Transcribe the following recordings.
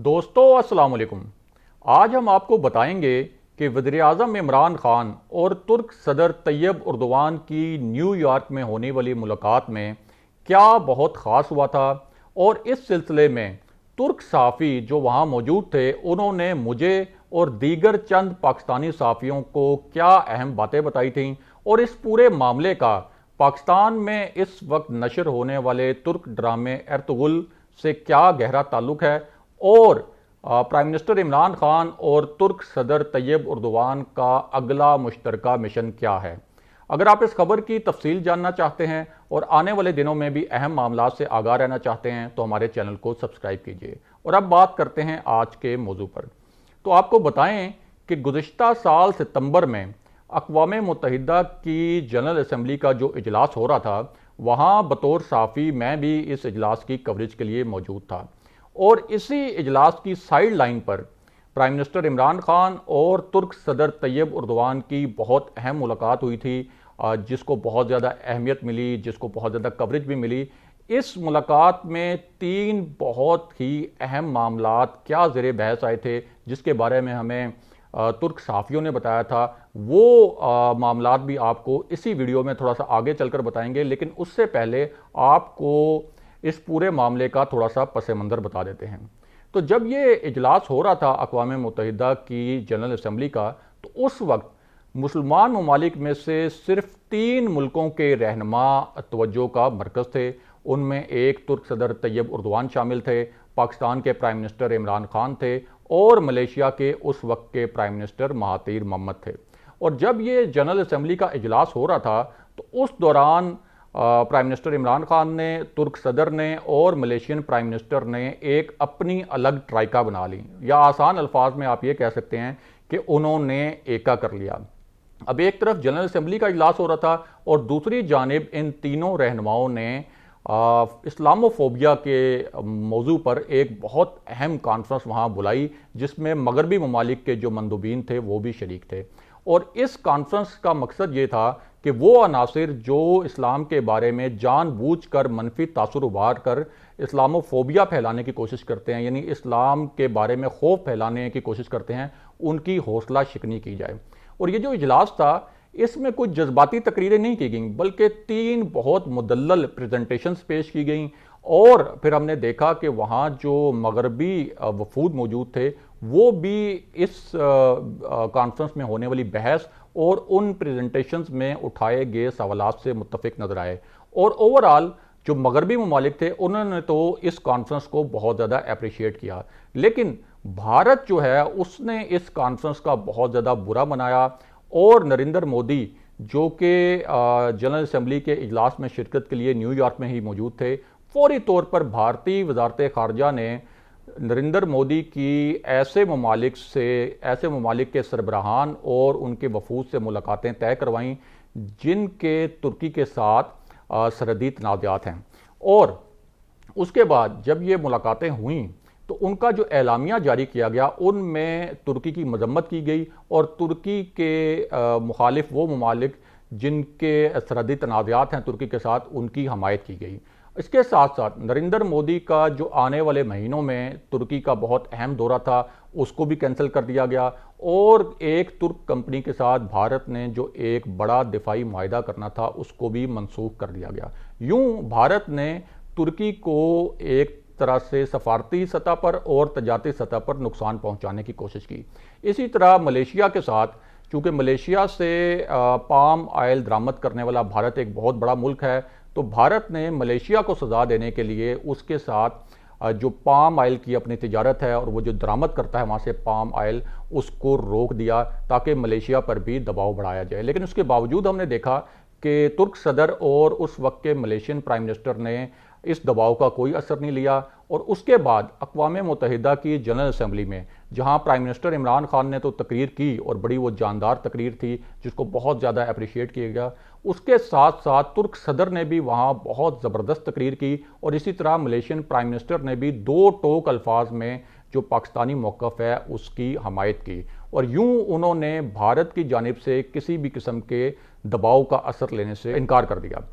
दोस्तों अस्सलाम वालेकुम। आज हम आपको बताएंगे कि वज़ीर-ए-आज़म इमरान खान और तुर्क सदर तैयब उर्दवान की न्यूयॉर्क में होने वाली मुलाकात में क्या बहुत ख़ास हुआ था, और इस सिलसिले में तुर्क सहाफ़ी जो वहाँ मौजूद थे उन्होंने मुझे और दीगर चंद पाकिस्तानी सहाफ़ियों को क्या अहम बातें बताई थीं, और इस पूरे मामले का पाकिस्तान में इस वक्त नशर होने वाले तुर्क ड्रामे एर्तुगरुल से क्या गहरा ताल्लुक है, और प्राइम मिनिस्टर इमरान खान और तुर्क सदर तैयब उर्दवान का अगला मुश्तरका मिशन क्या है। अगर आप इस खबर की तफसील जानना चाहते हैं और आने वाले दिनों में भी अहम मामला से आगाह रहना चाहते हैं तो हमारे चैनल को सब्सक्राइब कीजिए। और अब बात करते हैं आज के मौजू पर। तो आपको बताएं कि गुज़िश्ता साल सितंबर में अक़वाम मुत्तहिदा की जनरल असम्बली का जो इजलास हो रहा था, वहाँ बतौर सहाफ़ी मैं भी इस इजलास की कवरेज के लिए मौजूद था, और इसी इजलास की साइड लाइन पर प्राइम मिनिस्टर इमरान खान और तुर्क सदर तैयब उर्दवान की बहुत अहम मुलाकात हुई थी, जिसको बहुत ज़्यादा अहमियत मिली, जिसको बहुत ज़्यादा कवरेज भी मिली। इस मुलाकात में तीन बहुत ही अहम मामलात क्या ज़ेरे बहस आए थे, जिसके बारे में हमें तुर्क सहाफ़ियों ने बताया था। वो मामलात भी आपको इसी वीडियो में थोड़ा सा आगे चलकर बताएंगे, लेकिन उससे पहले आपको इस पूरे मामले का थोड़ा सा पस मंज़र बता देते हैं। तो जब ये इजलास हो रहा था अक़वाम मुत्तहिदा की जनरल असम्बली का, तो उस वक्त मुसलमान ममालिक में से सिर्फ 3 मुल्कों के रहनुमा तवज्जो का मरकज़ थे। उनमें एक तुर्क सदर तैयब उर्दवान शामिल थे, पाकिस्तान के प्राइम मिनिस्टर इमरान खान थे, और मलेशिया के उस वक्त के प्राइम मिनिस्टर महातीर मोहम्मद थे। और जब ये जनरल असम्बली का इजलास हो रहा था तो उस दौरान प्राइम मिनिस्टर इमरान खान ने, तुर्क सदर ने और मलेशियन प्राइम मिनिस्टर ने एक अपनी अलग ट्राइका बना ली, या आसान अल्फाज में आप ये कह सकते हैं कि उन्होंने एका कर लिया। अब एक तरफ जनरल असम्बली का इजलास हो रहा था और दूसरी जानिब इन तीनों रहनुमाओं ने इस्लामोफोबिया के मौजू पर एक बहुत अहम कॉन्फ्रेंस वहाँ बुलाई, जिसमें मगरबी ममालिक के जो मंदुबीन थे वो भी शरीक थे। और इस कॉन्फ्रेंस का मकसद ये था कि वो अनासिर जो इस्लाम के बारे में जानबूझकर मनफी तासुर उभार कर इस्लामोफोबिया फैलाने की कोशिश करते हैं, यानी इस्लाम के बारे में खौफ फैलाने की कोशिश करते हैं, उनकी हौसला शिकनी की जाए। और ये जो इजलास था, इसमें कुछ जज्बाती तकरीरें नहीं की गईं, बल्कि 3 बहुत मुदल्लल प्रेजेंटेशंस पेश की गईं। और फिर हमने देखा कि वहाँ जो मगरबी वफूद मौजूद थे वो भी इस कॉन्फ्रेंस में होने वाली बहस और उन प्रेजेंटेशंस में उठाए गए सवालात से मुत्तफिक नजर आए। और ओवरऑल जो मगरबी ममालिक थे उन्होंने तो इस कॉन्फ्रेंस को बहुत ज़्यादा अप्रिशिएट किया, लेकिन भारत जो है उसने इस कॉन्फ्रेंस का बहुत ज़्यादा बुरा मनाया। और नरेंद्र मोदी जो कि जनरल असम्बली के इजलास में शिरकत के लिए न्यूयॉर्क में ही मौजूद थे, फौरी तौर पर भारतीय वजारत खारजा ने नरेंद्र मोदी की ऐसे ममालिक के सरबराहान और उनके वफूद से मुलाकातें तय करवाईं जिनके तुर्की के साथ सरहदी तनाज़ात हैं। और उसके बाद जब ये मुलाकातें हुईं तो उनका जो एलामिया जारी किया गया उनमें तुर्की की मजम्मत की गई, और तुर्की के मुखालिफ वो ममालिक जिनके सरहदी तनाज़ात हैं तुर्की के साथ, उनकी हमायत की गई। इसके साथ साथ नरेंद्र मोदी का जो आने वाले महीनों में तुर्की का बहुत अहम दौरा था उसको भी कैंसिल कर दिया गया, और एक तुर्क कंपनी के साथ भारत ने जो एक बड़ा दिफाई मुआहिदा करना था उसको भी मनसूख कर दिया गया। यूं भारत ने तुर्की को एक तरह से सफारती सतह पर और तजारती सतह पर नुकसान पहुंचाने की कोशिश की। इसी तरह मलेशिया के साथ, चूंकि मलेशिया से पाम ऑयल दरामद करने वाला भारत एक बहुत बड़ा मुल्क है, तो भारत ने मलेशिया को सजा देने के लिए उसके साथ जो पाम ऑयल की अपनी तिजारत है और वो जो दरामद करता है वहाँ से पाम ऑयल, उसको रोक दिया ताकि मलेशिया पर भी दबाव बढ़ाया जाए। लेकिन उसके बावजूद हमने देखा कि तुर्क सदर और उस वक्त के मलेशियन प्राइम मिनिस्टर ने इस दबाव का कोई असर नहीं लिया। और उसके बाद अक़वाम मुत्तहिदा की जनरल असम्बली में, जहां प्राइम मिनिस्टर इमरान खान ने तो तकरीर की और बड़ी वो जानदार तकरीर थी जिसको बहुत ज़्यादा अप्रिशिएट किया गया, उसके साथ साथ तुर्क सदर ने भी वहां बहुत ज़बरदस्त तकरीर की, और इसी तरह मलेशियन प्राइम मिनिस्टर ने भी 2 टोक अल्फाज में जो पाकिस्तानी मौक़िफ़ है उसकी हमायत की। और यूं उन्होंने भारत की जानिब से किसी भी किस्म के दबाव का असर लेने से इनकार कर दिया।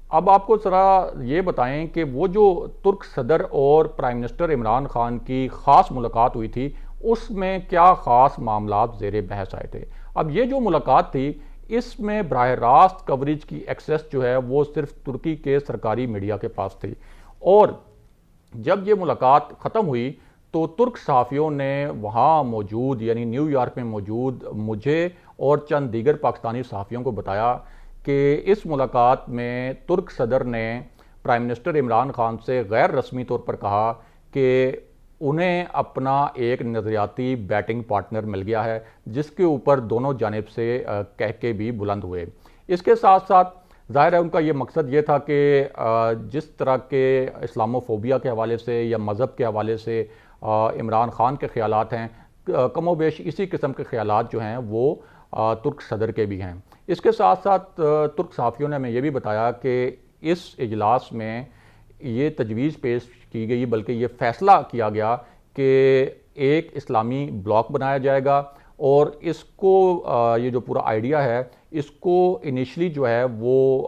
اب آپ کو ذرا یہ بتائیں کہ وہ جو ترک صدر اور پرائم منسٹر عمران خان کی خاص ملاقات ہوئی تھی اس میں کیا خاص معاملات زیر بحث آئے تھے۔ اب یہ جو ملاقات تھی اس میں براہ راست کوریج کی ایکسیس جو ہے وہ صرف ترکی کے سرکاری میڈیا کے پاس تھی، اور جب یہ ملاقات ختم ہوئی تو ترک صحافیوں نے وہاں موجود یعنی نیو یارک میں موجود مجھے اور چند دیگر پاکستانی صحافیوں کو بتایا کہ اس ملاقات میں ترک صدر نے پرائم منسٹر عمران خان سے غیر رسمی طور پر کہا کہ انہیں اپنا ایک نظریاتی بیٹنگ پارٹنر مل گیا ہے، جس کے اوپر دونوں جانب سے کہکے بھی بلند ہوئے۔ اس کے ساتھ ساتھ ظاہر ہے ان کا یہ مقصد یہ تھا کہ جس طرح کے اسلاموفوبیا کے حوالے سے یا مذہب کے حوالے سے عمران خان کے خیالات ہیں، کم و بیش اسی قسم کے خیالات جو ہیں وہ ترک صدر کے بھی ہیں۔ اس کے ساتھ ساتھ ترک صحافیوں نے ہمیں یہ بھی بتایا کہ اس اجلاس میں یہ تجویز پیش کی گئی، بلکہ یہ فیصلہ کیا گیا کہ ایک اسلامی بلاک بنایا جائے گا، اور اس کو یہ جو پورا آئیڈیا ہے اس کو انیشلی جو ہے وہ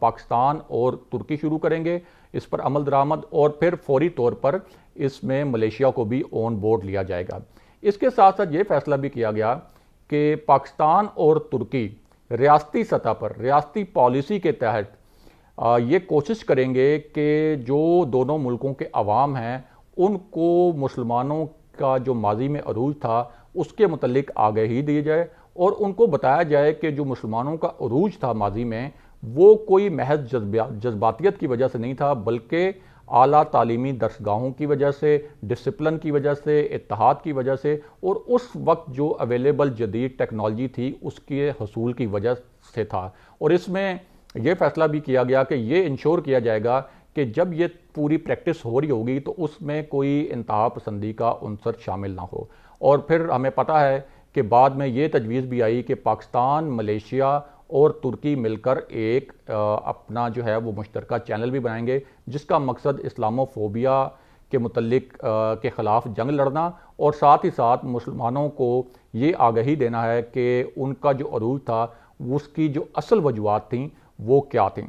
پاکستان اور ترکی شروع کریں گے اس پر عمل درآمد، اور پھر فوری طور پر اس میں ملیشیا کو بھی آن بورڈ لیا جائے گا۔ اس کے ساتھ ساتھ یہ فیصلہ بھی کیا گیا کہ پاکستان اور ترکی ریاستی سطح پر ریاستی پالیسی کے تحت یہ کوشش کریں گے کہ جو دونوں ملکوں کے عوام ہیں ان کو مسلمانوں کا جو ماضی میں عروج تھا اس کے متعلق آگاہی دی جائے، اور ان کو بتایا جائے کہ جو مسلمانوں کا عروج تھا ماضی میں وہ کوئی محض جذباتیت کی وجہ سے نہیں تھا، بلکہ اعلیٰ تعلیمی درسگاہوں کی وجہ سے، ڈسپلن کی وجہ سے، اتحاد کی وجہ سے، اور اس وقت جو اویلیبل جدید ٹیکنالوجی تھی اس کے حصول کی وجہ سے تھا۔ اور اس میں یہ فیصلہ بھی کیا گیا کہ یہ انشور کیا جائے گا کہ جب یہ پوری پریکٹس ہو رہی ہوگی تو اس میں کوئی انتہا پسندی کا عنصر شامل نہ ہو۔ اور پھر ہمیں پتہ ہے کہ بعد میں یہ تجویز بھی آئی کہ پاکستان، ملیشیا اور ترکی مل کر ایک اپنا جو ہے وہ مشترکہ چینل بھی بنائیں گے، جس کا مقصد اسلاموفوبیا کے متعلق کے خلاف جنگ لڑنا، اور ساتھ ہی ساتھ مسلمانوں کو یہ آگاہی دینا ہے کہ ان کا جو عروج تھا اس کی جو اصل وجوہات تھیں وہ کیا تھیں۔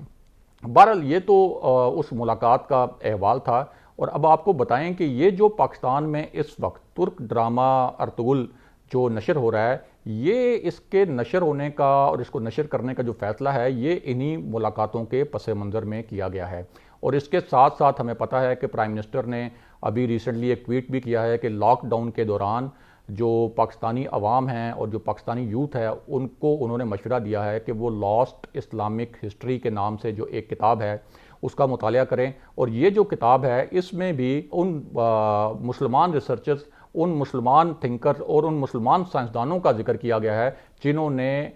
بہرحال یہ تو اس ملاقات کا احوال تھا، اور اب آپ کو بتائیں کہ یہ جو پاکستان میں اس وقت ترک ڈرامہ ارطغرل جو نشر ہو رہا ہے، یہ اس کے نشر ہونے کا اور اس کو نشر کرنے کا جو فیصلہ ہے یہ انہی ملاقاتوں کے پس منظر میں کیا گیا ہے۔ اور اس کے ساتھ ساتھ ہمیں پتہ ہے کہ پرائم منسٹر نے ابھی ریسنٹلی ایک ٹویٹ بھی کیا ہے کہ لاک ڈاؤن کے دوران جو پاکستانی عوام ہیں اور جو پاکستانی یوتھ ہے ان کو انہوں نے مشورہ دیا ہے کہ وہ لاسٹ اسلامک ہسٹری کے نام سے جو ایک کتاب ہے اس کا مطالعہ کریں، اور یہ جو کتاب ہے اس میں بھی ان مسلمان ریسرچرز، ان مسلمان تھنکرز اور ان مسلمان سائنسدانوں کا ذکر کیا گیا ہے جنہوں نے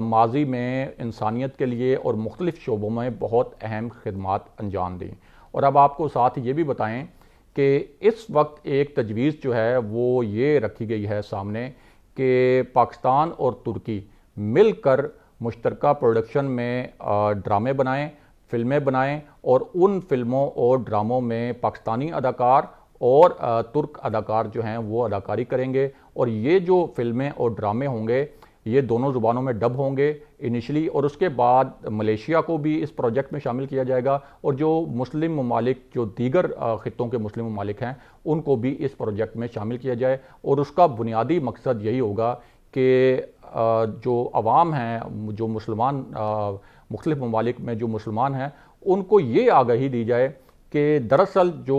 ماضی میں انسانیت کے لیے اور مختلف شعبوں میں بہت اہم خدمات انجام دیں۔ اور اب آپ کو ساتھ یہ بھی بتائیں کہ اس وقت ایک تجویز جو ہے وہ یہ رکھی گئی ہے سامنے کہ پاکستان اور ترکی مل کر مشترکہ پروڈکشن میں ڈرامے بنائیں، فلمیں بنائیں، اور ان فلموں اور ڈراموں میں پاکستانی اداکار اور ترک اداکار جو ہیں وہ اداکاری کریں گے، اور یہ جو فلمیں اور ڈرامے ہوں گے یہ دونوں زبانوں میں ڈب ہوں گے انیشلی، اور اس کے بعد ملیشیا کو بھی اس پروجیکٹ میں شامل کیا جائے گا، اور جو مسلم ممالک جو دیگر خطوں کے مسلم ممالک ہیں ان کو بھی اس پروجیکٹ میں شامل کیا جائے۔ اور اس کا بنیادی مقصد یہی ہوگا کہ جو عوام ہیں، جو مسلمان مختلف ممالک میں جو مسلمان ہیں ان کو یہ آگاہی دی جائے کہ دراصل جو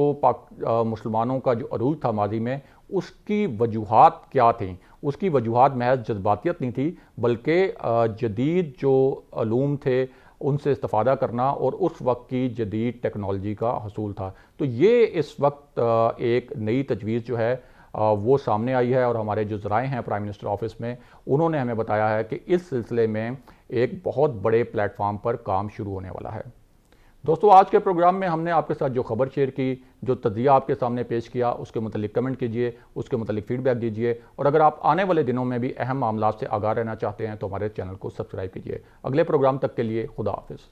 مسلمانوں کا جو عروج تھا ماضی میں اس کی وجوہات کیا تھیں۔ اس کی وجوہات محض جذباتیت نہیں تھی، بلکہ جدید جو علوم تھے ان سے استفادہ کرنا اور اس وقت کی جدید ٹیکنالوجی کا حصول تھا۔ تو یہ اس وقت ایک نئی تجویز جو ہے وہ سامنے آئی ہے، اور ہمارے جو ذرائع ہیں پرائم منسٹر آفس میں انہوں نے ہمیں بتایا ہے کہ اس سلسلے میں ایک بہت بڑے پلیٹ فارم پر کام شروع ہونے والا ہے۔ دوستو، آج کے پروگرام میں ہم نے آپ کے ساتھ جو خبر شیئر کی، جو تجزیہ آپ کے سامنے پیش کیا، اس کے متعلق کمنٹ کیجئے، اس کے متعلق فیڈ بیک دیجئے، اور اگر آپ آنے والے دنوں میں بھی اہم معاملات سے آگاہ رہنا چاہتے ہیں تو ہمارے چینل کو سبسکرائب کیجئے۔ اگلے پروگرام تک کے لیے خدا حافظ۔